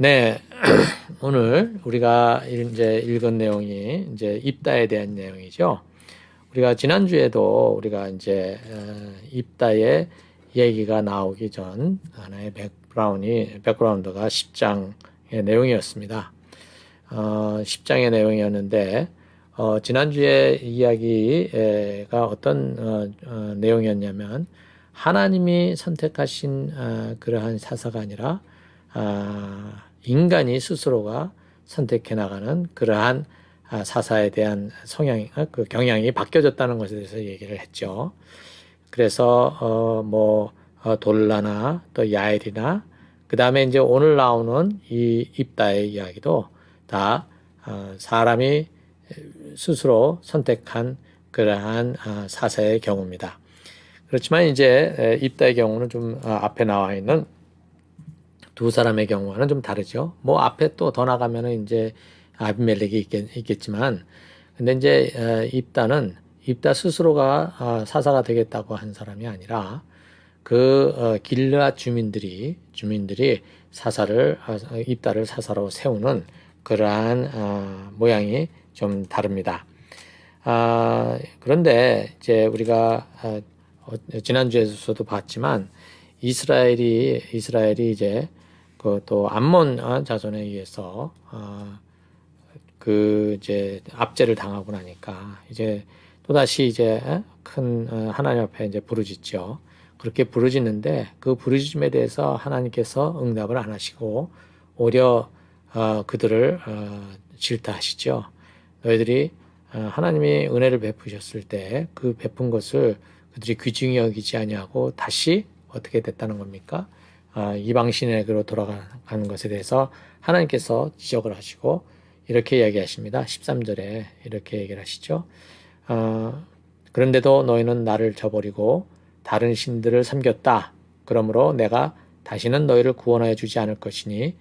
네, 오늘 우리가 이제 읽은 내용이 이제 입다에 대한 내용이죠. 우리가 지난주에도 우리가 이제 입다의 얘기가 나오기 전 하나의 백그라운드가 10장의 내용이었습니다. 10장의 내용이었는데 지난주에 이야기가 어떤 내용이었냐면 하나님이 선택하신 그러한 사사가 아니라 인간이 스스로가 선택해 나가는 그러한 사사에 대한 그 경향이 바뀌어졌다는 것에 대해서 얘기를 했죠. 그래서 돌라나 또 야엘이나 그 다음에 이제 오늘 나오는 이 입다의 이야기도 다 사람이 스스로 선택한 그러한 사사의 경우입니다. 그렇지만 이제 입다의 경우는 좀 앞에 나와 있는 두 사람의 경우와는 좀 다르죠. 뭐 앞에 또 더 나가면은 이제 아비멜렉이 있겠지만, 근데 이제 입다 스스로가 사사가 되겠다고 한 사람이 아니라 그 길르앗 주민들이 입다를 사사로 세우는 그러한 모양이 좀 다릅니다. 그런데 이제 우리가 지난주에서도 봤지만 이스라엘이 이제 그 또 암몬 자손에 의해서 그 이제 압제를 당하고 나니까 이제 또다시 이제 큰 하나님 앞에 이제 부르짖죠. 그렇게 부르짖는데 그 부르짖음에 대해서 하나님께서 응답을 안 하시고 오히려 그들을 질타하시죠. 너희들이 하나님이 은혜를 베푸셨을 때 그 베푼 것을 그들이 귀중히 여기지 아니하고 다시 어떻게 됐다는 겁니까? 이방 신에게로 돌아가는 것에 대해서 하나님께서 지적을 하시고 이렇게 이야기하십니다. 13절에 이렇게 얘기를 하시죠. 그런데도 너희는 나를 저버리고 다른 신들을 섬겼다. 그러므로 내가 다시는 너희를 구원하여 주지 않을 것이니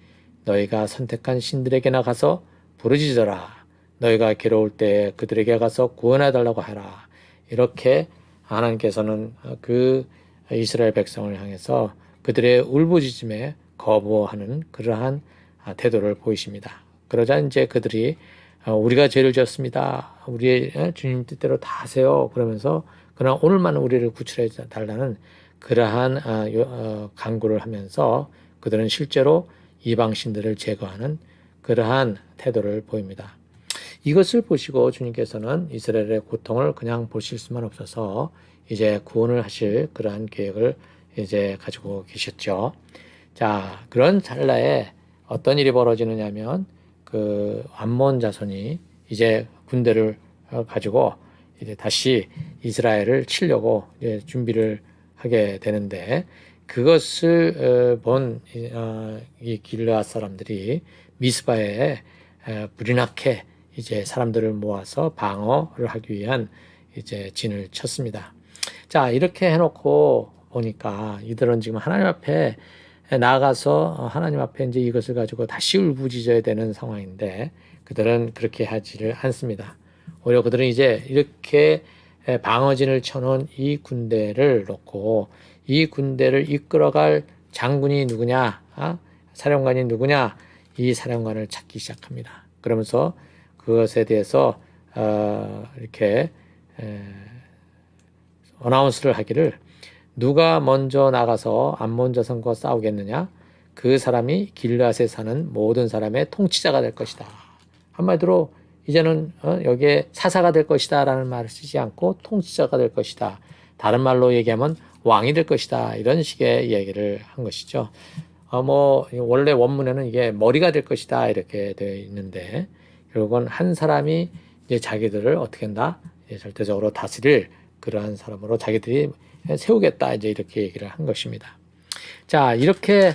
너희가 선택한 신들에게 나가서 부르짖어라. 너희가 괴로울 때 그들에게 가서 구원해 달라고 하라. 이렇게 하나님께서는 그 이스라엘 백성을 향해서 그들의 울부짖음에 거부하는 그러한 태도를 보이십니다. 그러자 이제 그들이 우리가 죄를 지었습니다. 우리의 주님 뜻대로 다 하세요. 그러면서 그러나 오늘만 우리를 구출해 달라는 그러한 간구를 하면서 그들은 실제로 이방 신들을 제거하는 그러한 태도를 보입니다. 이것을 보시고 주님께서는 이스라엘의 고통을 그냥 보실 수만 없어서 이제 구원을 하실 그러한 계획을 이제 가지고 계셨죠. 자, 그런 찰나에 어떤 일이 벌어지느냐면 그 암몬 자손이 이제 군대를 가지고 이제 다시 이스라엘을 치려고 이제 준비를 하게 되는데 그것을 본 이 길르앗 사람들이 미스바에 불이 나게 이제 사람들을 모아서 방어를 하기 위한 이제 진을 쳤습니다. 자, 이렇게 해놓고 보니까 이들은 지금 하나님 앞에 나아가서 하나님 앞에 이제 이것을 가지고 다시 울부짖어야 되는 상황인데 그들은 그렇게 하지를 않습니다. 오히려 그들은 이제 이렇게 방어진을 쳐놓은 이 군대를 놓고 이 군대를 이끌어갈 장군이 누구냐, 사령관이 누구냐, 이 사령관을 찾기 시작합니다. 그러면서 그것에 대해서 이렇게 어나운스를 하기를 누가 먼저 나가서 암몬 자손과 싸우겠느냐? 그 사람이 길르앗에 사는 모든 사람의 통치자가 될 것이다. 한마디로 이제는 여기에 사사가 될 것이다 라는 말을 쓰지 않고 통치자가 될 것이다. 다른 말로 얘기하면 왕이 될 것이다. 이런 식의 이야기를 한 것이죠. 원래 원문에는 이게 머리가 될 것이다 이렇게 되어 있는데 결국은 한 사람이 이제 자기들을 어떻게 한다? 절대적으로 다스릴 그러한 사람으로 자기들이 세우겠다 이제 이렇게 얘기를 한 것입니다. 자, 이렇게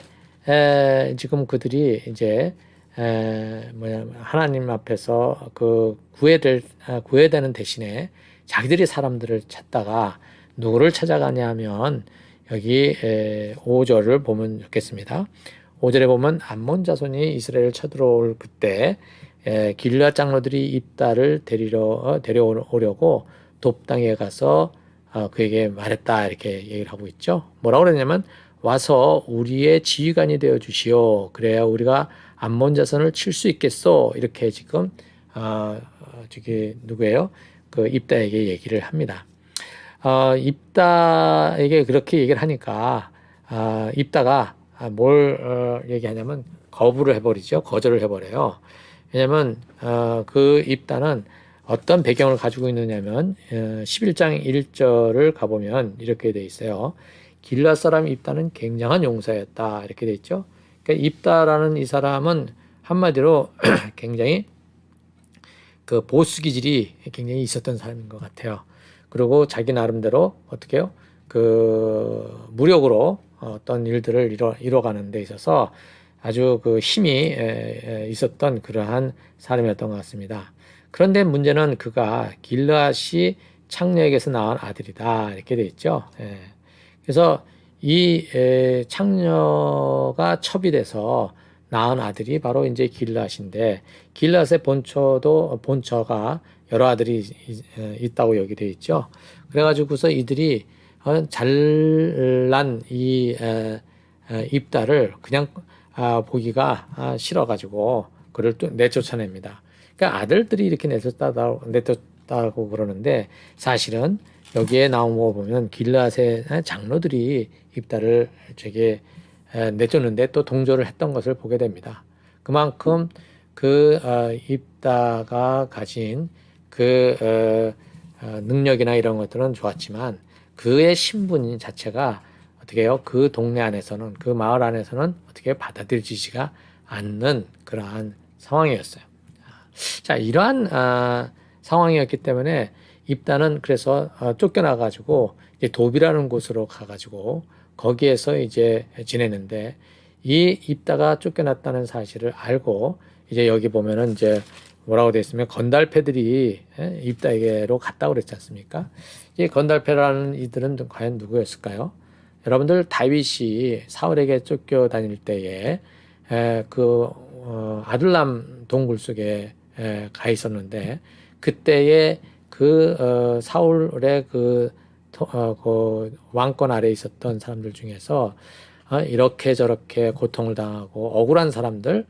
지금 그들이 이제 하나님 앞에서 그 구해되는 대신에 자기들이 사람들을 찾다가 누구를 찾아가냐면 여기 5절을 보면 좋겠습니다. 5절에 보면 암몬 자손이 이스라엘을 쳐들어올 그때 길르앗 장로들이 입다를 데려오려고 돕당에 가서 그에게 말했다 이렇게 얘기를 하고 있죠. 뭐라고 그러냐면 와서 우리의 지휘관이 되어 주시오. 그래야 우리가 암몬 자손을 칠 수 있겠소? 이렇게 지금 저기 누구예요? 그 입다에게 얘기를 합니다. 입다에게 그렇게 얘기를 하니까 입다가 뭘 얘기하냐면 거부를 해버리죠. 거절을 해버려요. 왜냐면 그 입다는 어떤 배경을 가지고 있느냐면 11장 1절을 가보면 이렇게 돼 있어요. 길앗 사람 입다는 굉장한 용사였다 이렇게 돼 있죠. 그러니까 입다라는 이 사람은 한마디로 굉장히 그 보수 기질이 굉장히 있었던 사람인 것 같아요. 그리고 자기 나름대로 어떻게 해요? 그 무력으로 어떤 일들을 이뤄가는 데 있어서 아주 그 힘이 있었던 그러한 사람이었던 것 같습니다. 그런데 문제는 그가 길르앗이 창녀에게서 낳은 아들이다 이렇게 돼 있죠. 그래서 이 창녀가 첩이 돼서 낳은 아들이 바로 이제 길르앗인데 길르앗의 본처가 여러 아들이 있다고 여기 돼 있죠. 그래가지고서 이들이 잘난 이 입다를 그냥 보기가 싫어가지고 그를 또 내쫓아냅니다. 그러니까 아들들이 이렇게 내쫓다고 그러는데 사실은 여기에 나온 거 보면 길르앗의 장로들이 입다를 저게 내쫓는데 또 동조를 했던 것을 보게 됩니다. 그만큼 그 입다가 가진 그 능력이나 이런 것들은 좋았지만 그의 신분 자체가 어떻게 해요? 그 동네 안에서는 그 마을 안에서는 어떻게 받아들여지지가 않는 그러한 상황이었어요. 자, 이러한 상황이었기 때문에 입다는 그래서 쫓겨나가지고 이제 도비라는 곳으로 가가지고 거기에서 이제 지내는데 이 입다가 쫓겨났다는 사실을 알고 이제 여기 보면은 이제 뭐라고 되어 있으면 건달패들이 입다에게로 갔다고 그랬지 않습니까? 이 건달패라는 이들은 과연 누구였을까요? 여러분들 다윗이 사울에게 쫓겨다닐 때에 그 아둘람 동굴 속에 가 있었는데 그때에 그 사울의 그 왕권 아래에 있었던 사람들 중에서 이렇게 저렇게 고통을 당하고 억울한 사람들,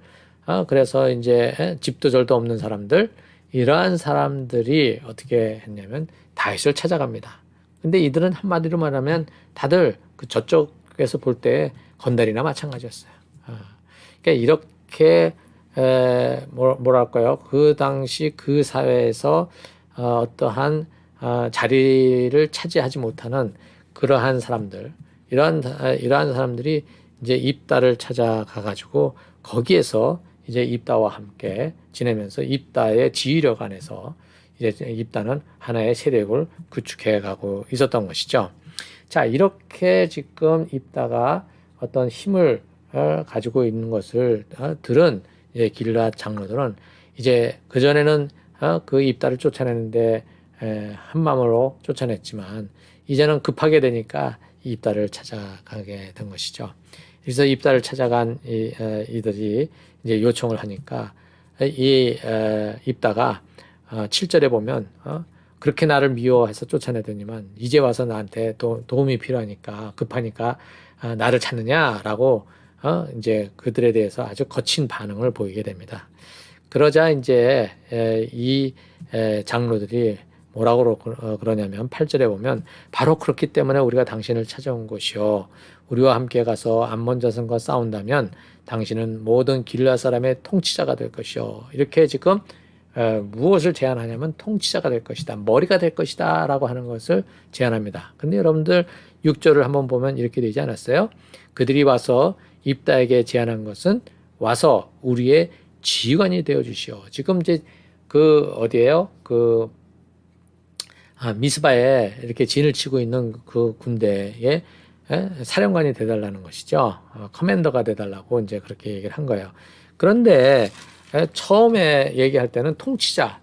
그래서 이제 집도 절도 없는 사람들, 이러한 사람들이 어떻게 했냐면 다윗을 찾아갑니다. 근데 이들은 한마디로 말하면 다들 그 저쪽에서 볼 때 건달이나 마찬가지였어요. 그러니까 이렇게 뭐랄까요? 그 당시 그 사회에서 어떠한 자리를 차지하지 못하는 그러한 사람들, 이러한 사람들이 이제 입다를 찾아가 가지고 거기에서 이제 입다와 함께 지내면서 입다의 지휘력 안에서 이제 입다는 하나의 세력을 구축해 가고 있었던 것이죠. 자, 이렇게 지금 입다가 어떤 힘을 가지고 있는 것을 들은 길르앗 장로들은 이제 그전에는 그 입다를 쫓아내는데 한 마음으로 쫓아냈지만 이제는 급하게 되니까 입다를 찾아가게 된 것이죠. 그래서 입다를 찾아간 이들이 이제 요청을 하니까 이 입다가 7절에 보면 그렇게 나를 미워해서 쫓아내더니만 이제 와서 나한테 도움이 필요하니까 급하니까 나를 찾느냐라고 이제 그들에 대해서 아주 거친 반응을 보이게 됩니다. 그러자 이제 이 장로들이 뭐라고 그러냐면 8절에 보면 바로 그렇기 때문에 우리가 당신을 찾아온 것이요 우리와 함께 가서 암몬 자손과 싸운다면 당신은 모든 길르앗 사람의 통치자가 될 것이요 이렇게 지금 무엇을 제안하냐면 통치자가 될 것이다, 머리가 될 것이다 라고 하는 것을 제안합니다. 근데 여러분들 6절을 한번 보면 이렇게 되지 않았어요? 그들이 와서 입다에게 제안한 것은 와서 우리의 지휘관이 되어 주시오. 지금 이제 그 어디에요? 그 미스바에 이렇게 진을 치고 있는 그 군대에 사령관이 돼달라는 것이죠. 커맨더가 돼달라고 이제 그렇게 얘기를 한 거예요. 그런데 처음에 얘기할 때는 통치자,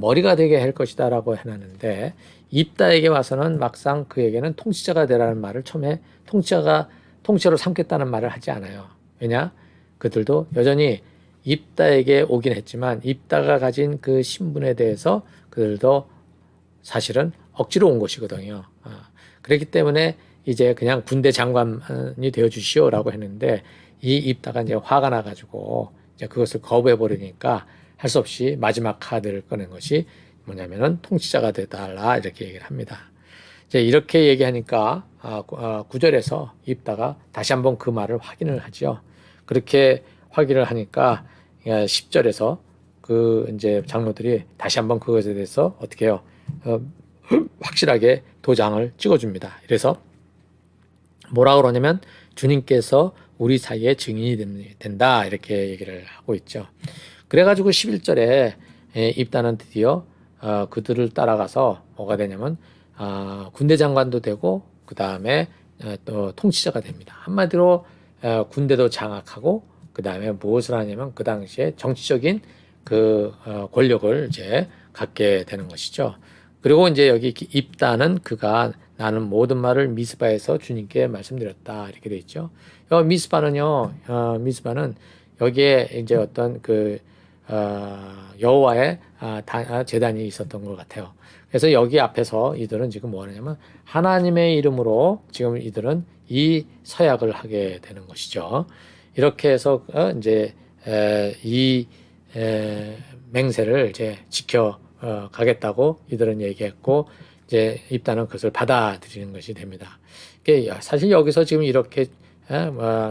머리가 되게 할 것이다라고 해놨는데 입다에게 와서는 막상 그에게는 통치자가 되라는 말을 처음에 통치자로 삼겠다는 말을 하지 않아요. 왜냐? 그들도 여전히 입다에게 오긴 했지만 입다가 가진 그 신분에 대해서 그들도 사실은 억지로 온 것이거든요. 그렇기 때문에 이제 그냥 군대 장관이 되어 주시오라고 했는데 이 입다가 이제 화가 나가지고 이제 그것을 거부해 버리니까 할 수 없이 마지막 카드를 꺼낸 것이 뭐냐면은 통치자가 되달라 이렇게 얘기를 합니다. 이제 이렇게 얘기하니까 9절에서 입다가 다시 한번 그 말을 확인을 하죠. 그렇게 확인을 하니까 10절에서 그 이제 장로들이 다시 한번 그것에 대해서 어떻게 해요? 확실하게 도장을 찍어줍니다. 그래서 뭐라 그러냐면 주님께서 우리 사이에 증인이 된다 이렇게 얘기를 하고 있죠. 그래가지고 11절에 입다는 드디어 그들을 따라가서 뭐가 되냐면 군대 장관도 되고 그 다음에 또 통치자가 됩니다. 한마디로 군대도 장악하고 그 다음에 무엇을 하냐면 그 당시에 정치적인 그 권력을 이제 갖게 되는 것이죠. 그리고 이제 여기 입다는 그가 나는 모든 말을 미스바에서 주님께 말씀드렸다 이렇게 돼 있죠. 미스바는 여기에 이제 어떤 그 여호와의 제단이 있었던 것 같아요. 그래서 여기 앞에서 이들은 지금 뭐 하냐면 하나님의 이름으로 지금 이들은 이 서약을 하게 되는 것이죠. 이렇게 해서 이제 이 맹세를 이제 지켜 가겠다고 이들은 얘기했고 이제 입다는 그것을 받아들이는 것이 됩니다. 사실 여기서 지금 이렇게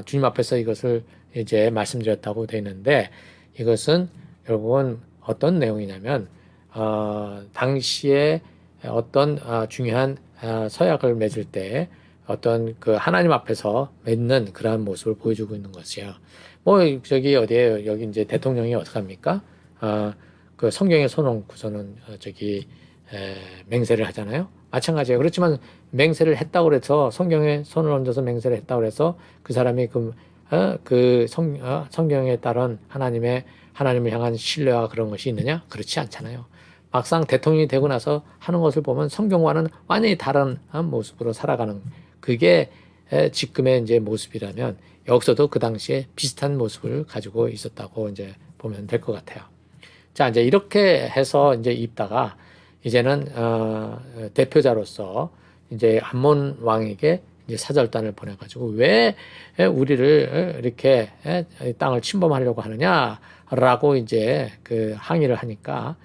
주님 앞에서 이것을 이제 말씀드렸다고 되어 있는데 이것은 결국은 어떤 내용이냐면 당시에 어떤 중요한 서약을 맺을 때 어떤 그 하나님 앞에서 맺는 그러한 모습을 보여주고 있는 것이에요. 뭐 저기 어디에 여기 이제 대통령이 어떻게 합니까? 그 성경에 손 얹고서는 맹세를 하잖아요. 마찬가지예요. 그렇지만 맹세를 했다고 해서 성경에 손을 얹어서 맹세를 했다고 해서 그 사람이 성경에 따른 하나님을 향한 신뢰와 그런 것이 있느냐? 그렇지 않잖아요. 막상 대통령이 되고 나서 하는 것을 보면 성경과는 완전히 다른 모습으로 살아가는 그게 지금의 이제 모습이라면 여기서도 그 당시에 비슷한 모습을 가지고 있었다고 이제 보면 될 것 같아요. 자, 이제 이렇게 해서 이제 입다가 이제는 대표자로서 이제 암몬 왕에게 이제 사절단을 보내가지고 왜 우리를 이렇게 땅을 침범하려고 하느냐라고 이제 그 항의를 하니까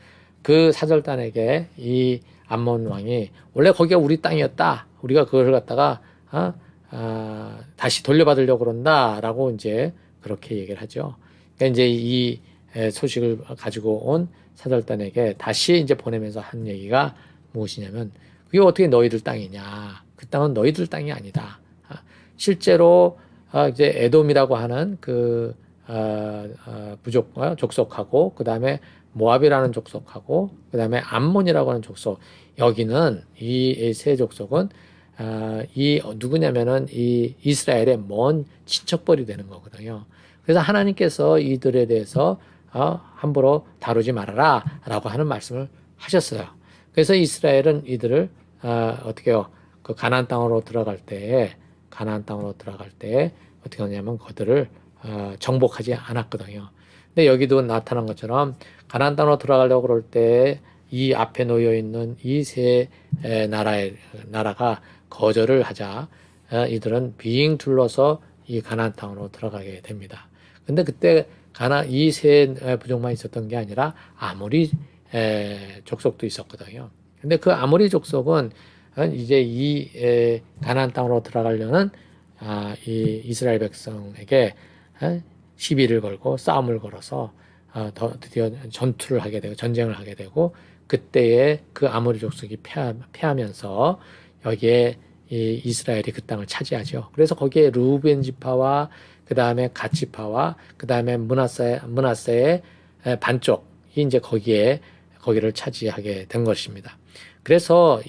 그 사절단에게 이 암몬 왕이 원래 거기가 우리 땅이었다. 우리가 그걸 갖다가 다시 돌려받으려고 그런다라고 이제 그렇게 얘기를 하죠. 그러니까 이제 이 소식을 가지고 온 사절단에게 다시 이제 보내면서 한 얘기가 무엇이냐면 그게 어떻게 너희들 땅이냐? 그 땅은 너희들 땅이 아니다. 실제로 이제 에돔이라고 하는 그 족속하고 그 다음에 모압이라는 족속하고 그 다음에 암몬이라고 하는 족속 여기는 이 세 족속은 이 누구냐면은 이 이스라엘의 먼 친척벌이 되는 거거든요. 그래서 하나님께서 이들에 대해서 함부로 다루지 말아라 라고 하는 말씀을 하셨어요. 그래서 이스라엘은 이들을 어떻게 해요? 그 가나안 땅으로 들어갈 때 어떻게 하냐면 그들을 정복하지 않았거든요. 근데 여기도 나타난 것처럼 가나안 땅으로 들어가려고 그럴 때 이 앞에 놓여 있는 이 세 나라가 거절을 하자 이들은 빙 둘러서 이 가나안 땅으로 들어가게 됩니다. 근데 그때 이 세 부족만 있었던 게 아니라 아모리 족속도 있었거든요. 근데 그 아모리 족속은 이제 이 가나안 땅으로 들어가려는 이 이스라엘 백성에게 시비를 걸고 싸움을 걸어서 드디어 전쟁을 하게 되고 그때에 그 아모리 족속이 패하면서 여기에 이 이스라엘이 그 땅을 차지하죠. 그래서 거기에 루벤 지파와 그 다음에 갓 지파와 그 다음에 므낫세의 반쪽이 이제 거기를 차지하게 된 것입니다. 그래서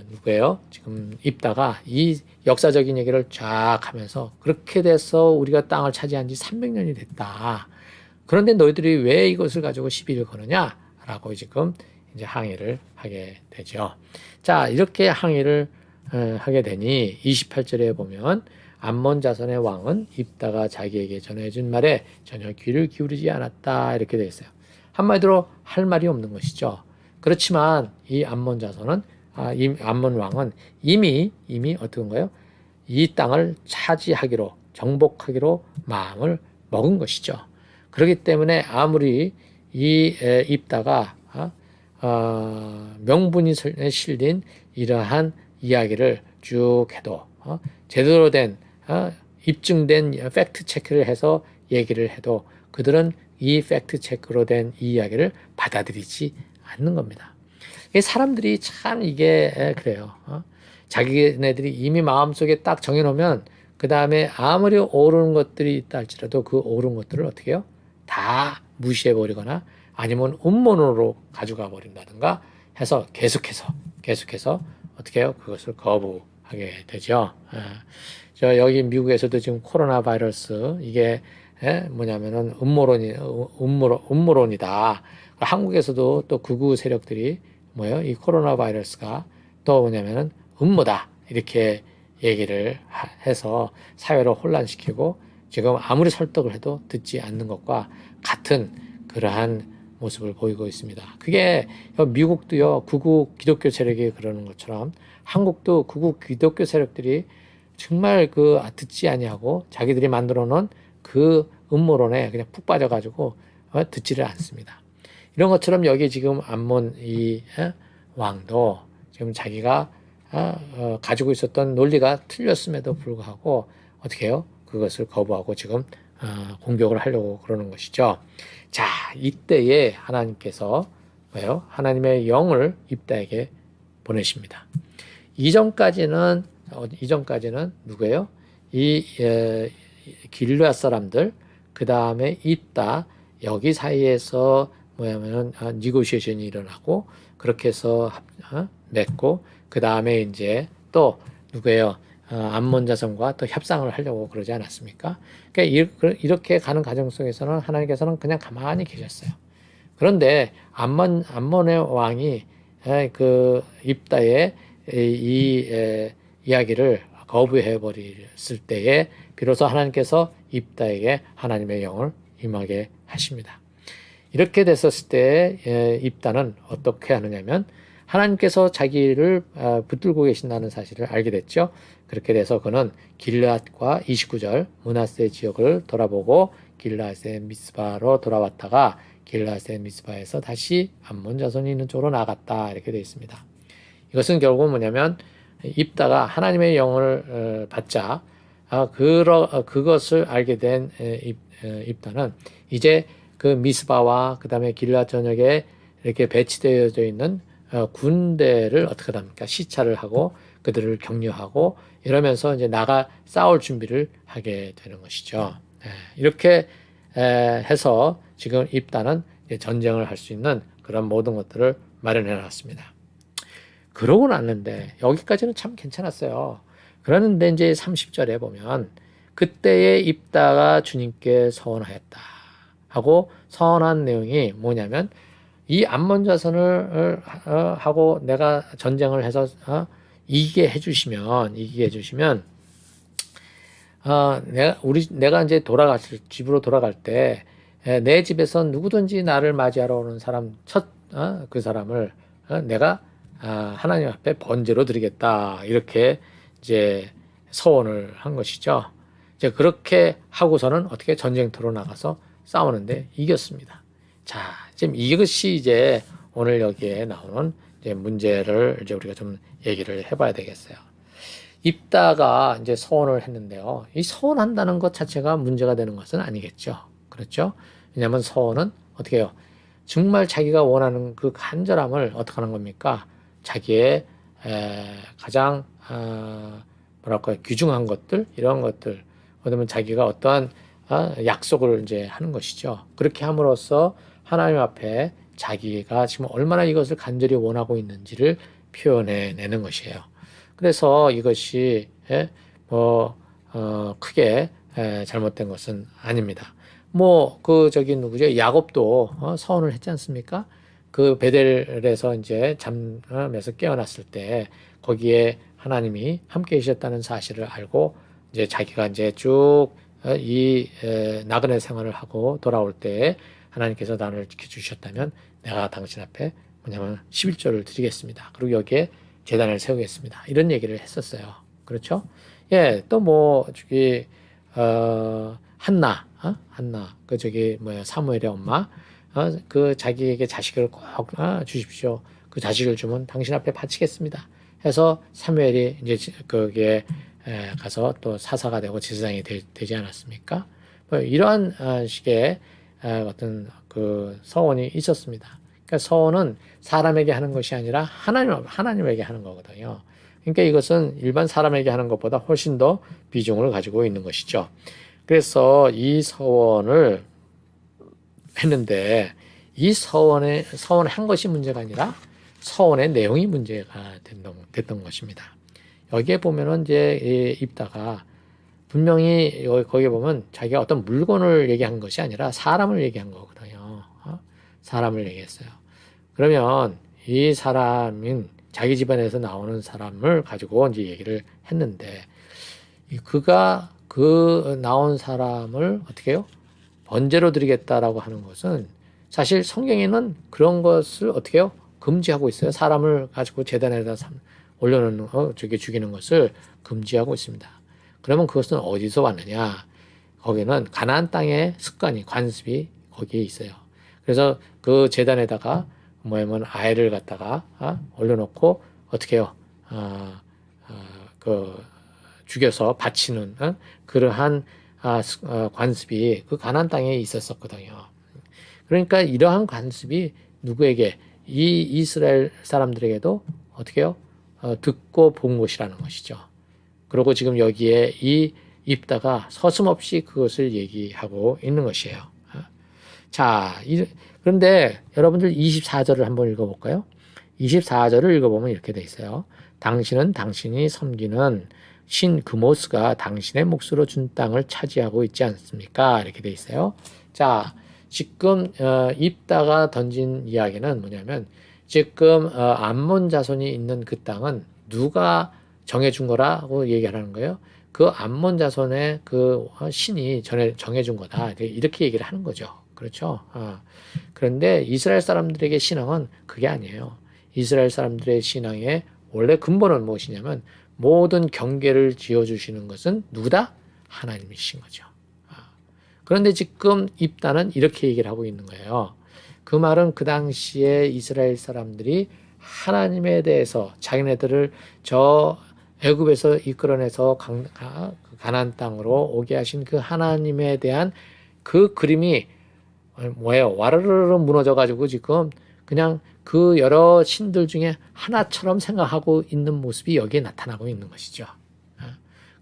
누구예요? 지금 입다가 이 역사적인 얘기를 쫙 하면서 그렇게 돼서 우리가 땅을 차지한 지 300년이 됐다. 그런데 너희들이 왜 이것을 가지고 시비를 거느냐라고 지금 이제 항의를 하게 되죠. 자, 이렇게 항의를 하게 되니 28절에 보면 암몬 자손의 왕은 입다가 자기에게 전해준 말에 전혀 귀를 기울이지 않았다 이렇게 되어 있어요. 한마디로 할 말이 없는 것이죠. 그렇지만 이 암몬 자손은 이 암몬 왕은 이미 어떤가요? 이 땅을 차지하기로 정복하기로 마음을 먹은 것이죠. 그렇기 때문에 아무리 이 입다가 명분이 실린 이러한 이야기를 쭉 해도 제대로 된 입증된 팩트 체크를 해서 얘기를 해도 그들은 이 팩트 체크로 된 이 이야기를 받아들이지 않는 겁니다. 사람들이 참 이게 그래요. 자기네들이 이미 마음속에 딱 정해놓으면 그 다음에 아무리 옳은 것들이 있다 할지라도 그 옳은 것들을 어떻게 해요? 다 무시해버리거나 아니면 음모론으로 가져가 버린다든가 해서 계속해서 어떻게 해요? 그것을 거부하게 되죠. 저 여기 미국에서도 지금 코로나 바이러스 이게 뭐냐면은 음모론이다. 한국에서도 또 극우 세력들이 뭐예요? 이 코로나 바이러스가 또 뭐냐면은 음모다. 이렇게 얘기를 해서 사회를 혼란시키고 지금 아무리 설득을 해도 듣지 않는 것과 같은 그러한 모습을 보이고 있습니다. 그게 미국도요, 극우 기독교 세력이 그러는 것처럼 한국도 극우 기독교 세력들이 정말 듣지 아니하고 자기들이 만들어 놓은 그 음모론에 그냥 푹 빠져가지고 듣지를 않습니다. 이런 것처럼 여기 지금 암몬 이 왕도 지금 자기가 가지고 있었던 논리가 틀렸음에도 불구하고 어떻게 해요? 그것을 거부하고 지금 공격을 하려고 그러는 것이죠. 자, 이때에 하나님께서 뭐예요? 하나님의 영을 입다에게 보내십니다. 이전까지는 누구예요? 이 길르앗 사람들, 그 다음에 입다 여기 사이에서 뭐냐면은 니고시에이션이 일어나고 그렇게 해서 맺고 그 다음에 이제 또 누구예요? 암몬 자손과 또 협상을 하려고 그러지 않았습니까? 그러니까 이렇게 가는 과정 속에서는 하나님께서는 그냥 가만히 계셨어요. 그런데 암몬의 왕이 그 입다의 이 이야기를 거부해 버렸을 때에 비로소 하나님께서 입다에게 하나님의 영을 임하게 하십니다. 이렇게 됐었을 때 입다는 어떻게 하느냐면 하나님께서 자기를 붙들고 계신다는 사실을 알게 됐죠. 그렇게 돼서 그는 길르앗과 29절 므낫세 지역을 돌아보고 길르앗의 미스바로 돌아왔다가 길르앗의 미스바에서 다시 암몬 자손이 있는 쪽으로 나갔다 이렇게 되어 있습니다. 이것은 결국 뭐냐면 입다가 하나님의 영을 받자 그것을 알게 된 입다는 이제 그 미스바와 그 다음에 길르앗 전역에 이렇게 배치되어져 있는 군대를 어떻게 합니까? 시찰을 하고 그들을 격려하고 이러면서 이제 나가 싸울 준비를 하게 되는 것이죠. 이렇게 해서 지금 입다는 전쟁을 할 수 있는 그런 모든 것들을 마련해 놨습니다. 그러고 났는데 여기까지는 참 괜찮았어요. 그러는데 이제 30절에 보면 그때의 입다가 주님께 서원하였다 하고 서원한 내용이 뭐냐면 이 암몬 자손을 하고 내가 전쟁을 해서 이기게 해주시면 내가 이제 집으로 돌아갈 때 내 집에서 누구든지 나를 맞이하러 오는 사람 그 사람을 내가 하나님 앞에 번제로 드리겠다 이렇게 이제 서원을 한 것이죠. 이제 그렇게 하고서는 어떻게 전쟁터로 나가서 싸우는데 이겼습니다. 자, 지금 이것이 이제 오늘 여기에 나오는 이제 문제를 이제 우리가 좀 얘기를 해봐야 되겠어요. 입다가 이제 서원을 했는데요. 이 서원한다는 것 자체가 문제가 되는 것은 아니겠죠. 그렇죠? 왜냐하면 서원은 어떻게 해요? 정말 자기가 원하는 그 간절함을 어떻게 하는 겁니까? 자기의 가장 뭐랄까 귀중한 것들 이런 것들 그다음에 자기가 어떠한 약속을 이제 하는 것이죠. 그렇게 함으로써 하나님 앞에 자기가 지금 얼마나 이것을 간절히 원하고 있는지를 표현해내는 것이에요. 그래서 이것이 크게 잘못된 것은 아닙니다. 누구죠? 야곱도 서원을 했지 않습니까? 그 베델에서 이제 잠에서 깨어났을 때 거기에 하나님이 함께 계셨다는 사실을 알고 이제 자기가 이제 쭉 이 나그네 생활을 하고 돌아올 때 하나님께서 나를 지켜주셨다면 내가 당신 앞에 뭐냐면 11조를 드리겠습니다. 그리고 여기에 제단을 세우겠습니다. 이런 얘기를 했었어요. 그렇죠? 예, 또 한나 그 저기 뭐야 사무엘의 엄마 그 자기에게 자식을 꼭 주십시오. 그 자식을 주면 당신 앞에 바치겠습니다. 해서 사무엘이 이제 거기에 가서 또 사사가 되고 제사장이 되지 않았습니까? 뭐 이러한 식의 어떤 그 서원이 있었습니다. 그러니까 서원은 사람에게 하는 것이 아니라 하나님에게 하는 거거든요. 그러니까 이것은 일반 사람에게 하는 것보다 훨씬 더 비중을 가지고 있는 것이죠. 그래서 이 서원을 했는데 이 서원을 한 것이 문제가 아니라 서원의 내용이 문제가 됐던 것입니다. 여기에 보면은 이제 입다가 분명히 거기에 보면 자기가 어떤 물건을 얘기한 것이 아니라 사람을 얘기한 거거든요. 사람을 얘기했어요. 그러면 이 사람인 자기 집안에서 나오는 사람을 가지고 이제 얘기를 했는데 그가 그 나온 사람을 어떻게 해요? 번제로 드리겠다라고 하는 것은 사실 성경에는 그런 것을 어떻게 해요? 금지하고 있어요. 사람을 가지고 제단에다 올려놓는 저기 죽이는 것을 금지하고 있습니다. 그러면 그것은 어디서 왔느냐? 거기는 가나안 땅의 습관이 관습이 거기에 있어요. 그래서 그 제단에다가 뭐냐면 아이를 갖다가 올려놓고 어떻게 해요? 그 죽여서 바치는 그러한 관습이 그 가나안 땅에 있었었거든요. 그러니까 이러한 관습이 누구에게 이 이스라엘 사람들에게도 어떻게 해요? 듣고 본 것이라는 것이죠. 그리고 지금 여기에 이 입다가 서슴없이 그것을 얘기하고 있는 것이에요. 자, 그런데 여러분들 24절을 한번 읽어볼까요? 24절을 읽어보면 이렇게 돼 있어요. 당신은 당신이 섬기는 신 그모스가 당신의 몫으로 준 땅을 차지하고 있지 않습니까? 이렇게 돼 있어요. 자, 지금 입다가 던진 이야기는 뭐냐면 지금 암몬 자손이 있는 그 땅은 누가 정해준 거라고 얘기하는 거예요. 그 암몬 자손의 그 신이 정해준 거다. 이렇게 얘기를 하는 거죠. 그렇죠. 그런데 이스라엘 사람들에게 신앙은 그게 아니에요. 이스라엘 사람들의 신앙의 원래 근본은 무엇이냐면 모든 경계를 지어주시는 것은 누구다? 하나님이신 거죠. 그런데 지금 입다는 이렇게 얘기를 하고 있는 거예요. 그 말은 그 당시에 이스라엘 사람들이 하나님에 대해서 자기네들을 저 애굽에서 이끌어내서 가나안 땅으로 오게 하신 그 하나님에 대한 그 그림이 뭐예요? 와르르르 무너져가지고 지금 그냥 그 여러 신들 중에 하나처럼 생각하고 있는 모습이 여기에 나타나고 있는 것이죠.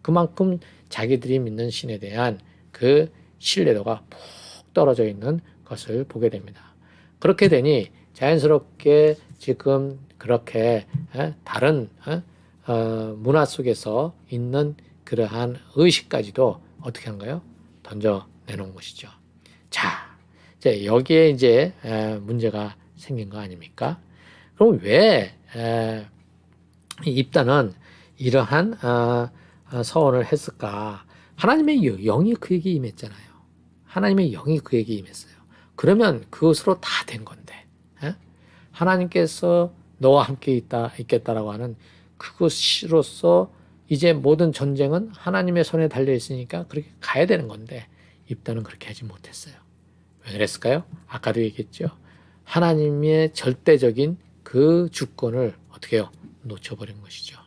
그만큼 자기들이 믿는 신에 대한 그 신뢰도가 푹 떨어져 있는 것을 보게 됩니다. 그렇게 되니 자연스럽게 지금 그렇게 다른 문화 속에서 있는 그러한 의식까지도 어떻게 한가요? 던져내놓은 것이죠. 자, 이제 여기에 이제 문제가 생긴 거 아닙니까? 그럼 왜 입다는 이러한 서원을 했을까? 하나님의 영이 그에게 임했잖아요. 하나님의 영이 그에게 임했어요. 그러면 그것으로 다 된 건데 하나님께서 너와 함께 있겠다라고 하는 그것으로서 이제 모든 전쟁은 하나님의 손에 달려 있으니까 그렇게 가야 되는 건데 입다는 그렇게 하지 못했어요. 왜 그랬을까요? 아까도 얘기했죠. 하나님의 절대적인 그 주권을 어떻게 해요? 놓쳐버린 것이죠.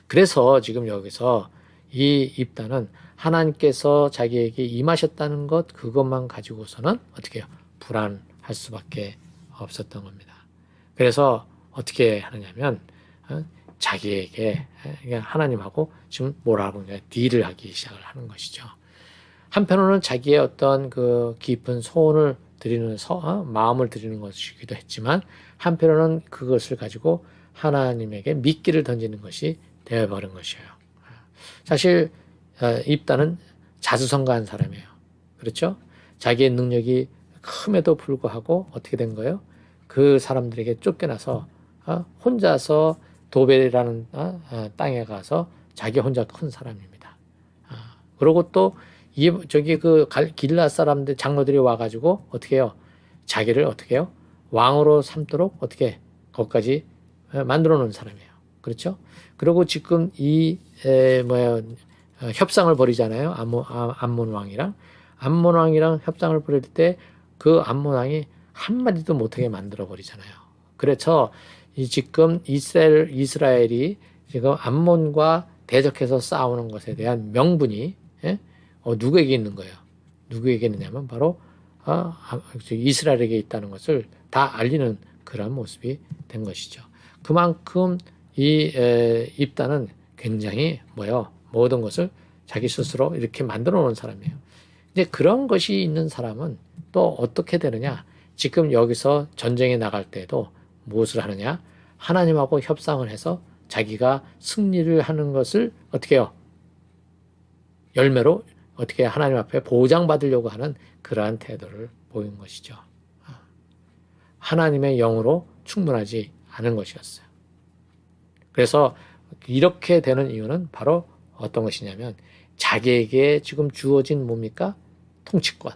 그래서 지금 여기서 이 입다는 하나님께서 자기에게 임하셨다는 것 그것만 가지고서는 어떻게 해요? 불안할 수밖에 없었던 겁니다. 그래서 어떻게 하느냐면 자기에게 하나님하고 지금 뭐라고 하냐 딜을 하기 시작을 하는 것이죠. 한편으로는 자기의 어떤 그 깊은 소원을 드리는 마음을 드리는 것이기도 했지만 한편으로는 그것을 가지고 하나님에게 미끼를 던지는 것이 되어버린 것이에요. 사실 입다는 자수성가한 사람이에요. 그렇죠? 자기의 능력이 큼에도 불구하고 어떻게 된 거예요? 그 사람들에게 쫓겨나서 혼자서 도벨이라는 땅에 가서 자기 혼자 큰 사람입니다. 그리고 또 저기 그 길라 사람들 장로들이 와가지고 어떻게 해요? 자기를 어떻게 해요? 왕으로 삼도록 어떻게 거기까지 만들어 놓은 사람이에요. 그렇죠? 그리고 지금 이 협상을 벌이잖아요. 암몬 왕이랑. 암몬 왕이랑 협상을 벌일 때 그 암몬 왕이 한마디도 못하게 만들어 버리잖아요. 그래서 지금 이스라엘이 지금 암몬과 대적해서 싸우는 것에 대한 명분이 누구에게 있는 거예요? 누구에게 있느냐면 바로 이스라엘에게 있다는 것을 다 알리는 그런 모습이 된 것이죠. 그만큼 이 입다는 굉장히 모든 것을 자기 스스로 이렇게 만들어 놓은 사람이에요. 근데 그런 것이 있는 사람은 또 어떻게 되느냐? 지금 여기서 전쟁에 나갈 때도 무엇을 하느냐? 하나님하고 협상을 해서 자기가 승리를 하는 것을 어떻게 해요? 열매로 어떻게 하나님 앞에 보장받으려고 하는 그러한 태도를 보인 것이죠. 하나님의 영으로 충분하지 않은 것이었어요. 그래서 이렇게 되는 이유는 바로 어떤 것이냐면 자기에게 지금 주어진 뭡니까? 통치권.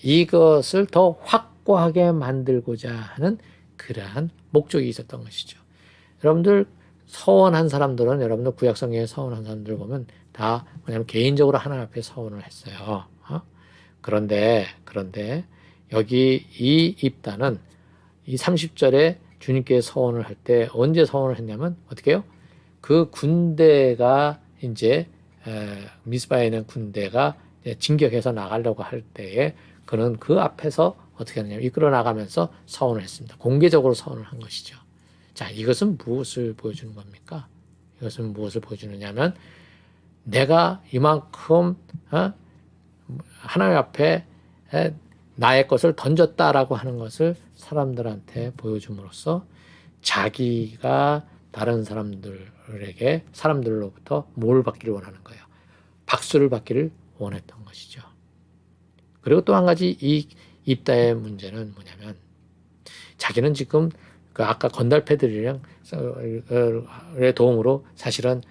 이것을 더 확고하게 만들고자 하는 그러한 목적이 있었던 것이죠. 여러분들 서원한 사람들은 여러분들 구약성경에 서원한 사람들 보면 다 뭐냐면 개인적으로 하나님 앞에 서원을 했어요. 그런데 여기 이 입다는 이 30절에 주님께 서원을 할 때 언제 서원을 했냐면 어떻게 해요? 그 군대가 이제 미스바에 있는 군대가 진격해서 나가려고 할 때에 그는 그 앞에서 어떻게 하느냐면 이끌어 나가면서 서원을 했습니다. 공개적으로 서원을 한 것이죠. 자, 이것은 무엇을 보여주는 겁니까? 이것은 무엇을 보여주느냐면 내가 이만큼 하나님 앞에 나의 것을 던졌다라고 하는 것을 사람들한테 보여줌으로써 자기가 다른 사람들로부터 뭘 받기를 원하는 거예요. 박수를 받기를 원했던 것이죠. 그리고 또 한 가지 이 입다의 문제는 뭐냐면 자기는 지금 그 아까 건달패들이랑 의 도움으로 사실은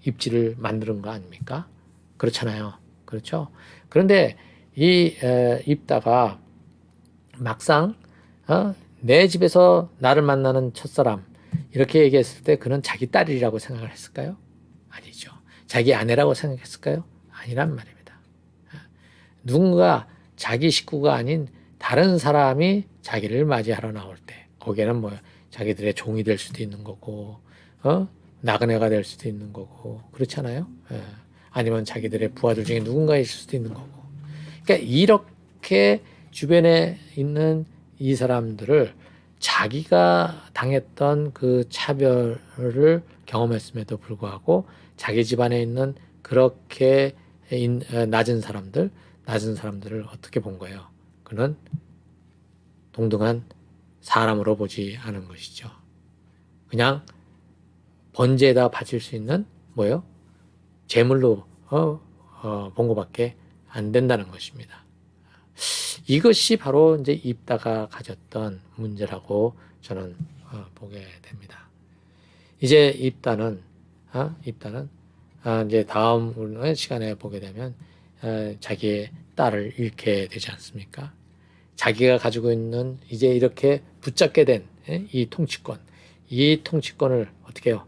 입지를 만드는 거 아닙니까? 그렇잖아요. 그렇죠? 그런데 이 입다가 막상 내 집에서 나를 만나는 첫사람 이렇게 얘기했을 때 그는 자기 딸이라고 생각을 했을까요? 아니죠. 자기 아내라고 생각했을까요? 아니란 말입니다. 누군가 자기 식구가 아닌 다른 사람이 자기를 맞이하러 나올 때 거기에는 자기들의 종이 될 수도 있는 거고 나그네가 될 수도 있는 거고 그렇잖아요. 아니면 자기들의 부하들 중에 누군가일 수도 있는 거고. 그러니까 이렇게 주변에 있는 이 사람들을 자기가 당했던 그 차별을 경험했음에도 불구하고 자기 집안에 있는 그렇게 낮은 사람들을 어떻게 본 거예요? 그는 동등한 사람으로 보지 않은 것이죠. 그냥 번제에다 바칠 수 있는 재물로 본 것밖에 안 된다는 것입니다. 이것이 바로 이제 입다가 가졌던 문제라고 저는 보게 됩니다. 이제 입다는 이제 다음 시간에 보게 되면 자기의 딸을 잃게 되지 않습니까? 자기가 가지고 있는 이제 이렇게 붙잡게 된 이 통치권을 어떻게 해요?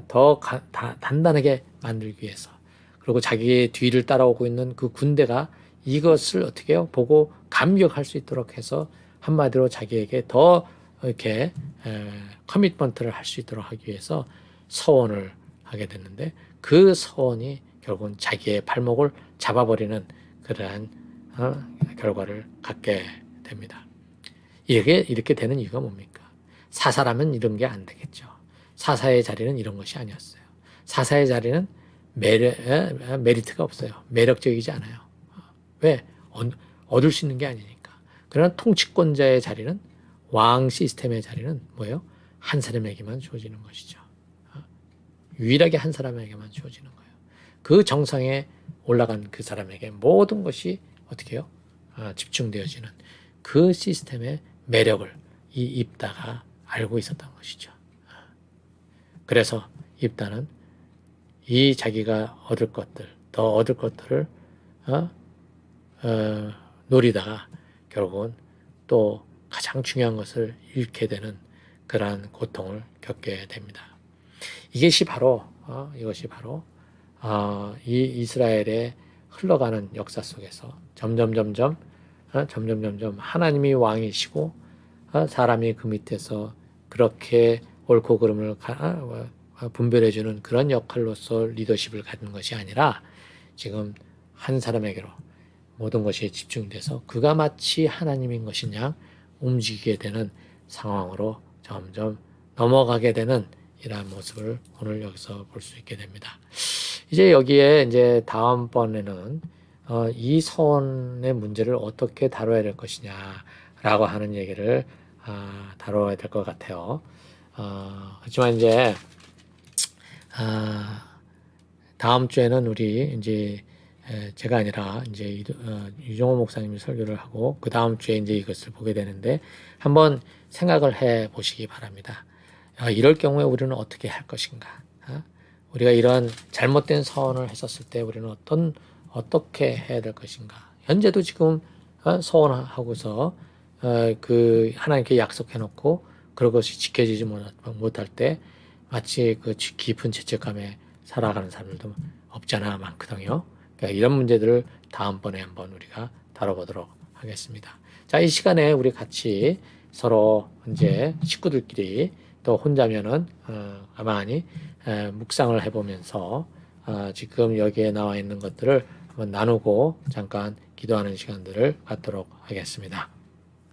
더 단단하게 만들기 위해서 그리고 자기의 뒤를 따라오고 있는 그 군대가 이것을 어떻게 해요? 보고 감격할 수 있도록 해서 한마디로 자기에게 더 이렇게 커미트먼트를 할 수 있도록 하기 위해서 서원을 하게 됐는데 그 서원이 결국은 자기의 발목을 잡아버리는 그러한 결과를 갖게 됩니다. 이렇게 되는 이유가 뭡니까? 사사라면 이런 게 안 되겠죠. 사사의 자리는 이런 것이 아니었어요. 사사의 자리는 메리트가 없어요. 매력적이지 않아요. 왜? 얻을 수 있는 게 아니니까. 그러나 통치권자의 자리는 왕 시스템의 자리는 뭐예요? 한 사람에게만 주어지는 것이죠. 유일하게 한 사람에게만 주어지는 거예요. 그 정상에 올라간 그 사람에게 모든 것이 어떻게 해요? 집중되어지는 그 시스템의 매력을 이 입다가 알고 있었던 것이죠. 그래서 입다는 이 자기가 더 얻을 것들을 노리다가 결국은 또 가장 중요한 것을 잃게 되는 그러한 고통을 겪게 됩니다. 이것이 바로 이 이스라엘의 흘러가는 역사 속에서 점점 하나님이 왕이시고 사람이 그 밑에서 그렇게 옳고 그름을 분별해주는 그런 역할로서 리더십을 갖는 것이 아니라 지금 한 사람에게로 모든 것이 집중돼서 그가 마치 하나님인 것이냐 움직이게 되는 상황으로 점점 넘어가게 되는 이러한 모습을 오늘 여기서 볼 수 있게 됩니다. 이제 여기에 이제 다음번에는 이 서원의 문제를 어떻게 다뤄야 될 것이냐라고 하는 얘기를 다뤄야 될 것 같아요. 하지만 이제 다음 주에는 우리 이제 제가 아니라 이제 유정호 목사님이 설교를 하고 그 다음 주에 이제 이것을 보게 되는데 한번 생각을 해 보시기 바랍니다. 이럴 경우에 우리는 어떻게 할 것인가? 우리가 이런 잘못된 서원을 했었을 때 우리는 어떻게 해야 될 것인가? 현재도 지금 서원하고서 그 하나님께 약속해놓고 그런 것이 지켜지지 못할 때 마치 그 깊은 죄책감에 살아가는 사람들도 없잖아 많거든요. 그러니까 이런 문제들을 다음번에 한번 우리가 다뤄보도록 하겠습니다. 자, 이 시간에 우리 같이 서로 이제 식구들끼리 또 혼자면은 가만히 묵상을 해보면서 지금 여기에 나와 있는 것들을 한번 나누고 잠깐 기도하는 시간들을 갖도록 하겠습니다.